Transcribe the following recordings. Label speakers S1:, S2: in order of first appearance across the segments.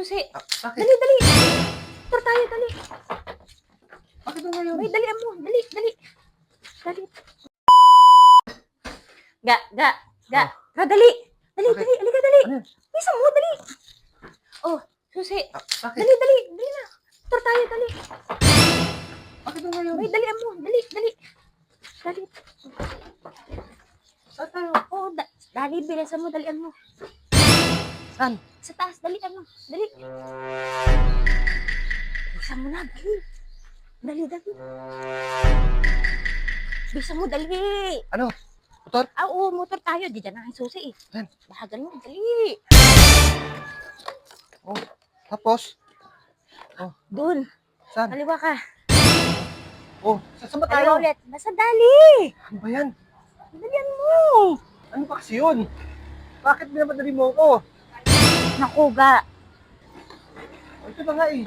S1: susi.
S2: Bakit?
S1: Dali, dali. Motor tayo, dali.
S2: Bakit ba ngayon?
S1: May dalian mo. Dali, dali. Dali. Ga.
S2: Oh.
S1: Ga, dali. Dali,
S2: Bakit?
S1: dali. Halika, dali.
S2: Ano yun?
S1: Bisa mo, dali. Oh, susi.
S2: Bakit?
S1: Dali, dali. Dali na. Motor tayo, dali.
S2: Bakit ba ngayon?
S1: May dalian mo. Dali, dali. Dali.
S2: Saan tayo?
S1: Oh, dali. Bilisan mo, dalian mo.
S2: Saan?
S1: Sa taas, dalian mo. Dali. Bilisan mo na, dali. Dali, dali. Bilisan mo, dali.
S2: Ano? Motor?
S1: Ah, oo, motor tayo. Di dyan na ang susi eh.
S2: Saan?
S1: Bahagan mo, dali.
S2: Oh, tapos?
S1: Doon,
S2: Saan?
S1: kaliwa ka.
S2: Oh, saan ba
S1: Kaliwa
S2: tayo?
S1: ulit. Basta dali.
S2: Ano ba yan?
S1: Dalian mo.
S2: Ano ba kasi yun? Bakit binamadali mo ako?
S1: Naku, Ga.
S2: Oh, ito ba nga eh.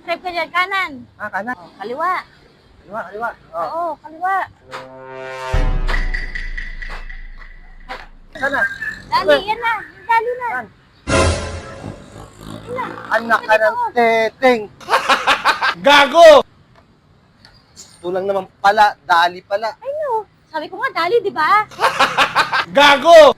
S1: Drive ka dyan, kanan.
S2: Kanan.
S1: Oh, kaliwa.
S2: Kaliwa, kaliwa. Oh.
S1: Oo, kaliwa.
S2: Sana.
S1: Dali, yan na. Dali na.
S2: Saan?
S1: Yan na.
S2: Anak ka ng teteng.
S3: Gago!
S2: Ito lang naman pala, dali pala.
S1: Ay, no. Sabi ko nga, dali, di ba?
S3: Gago!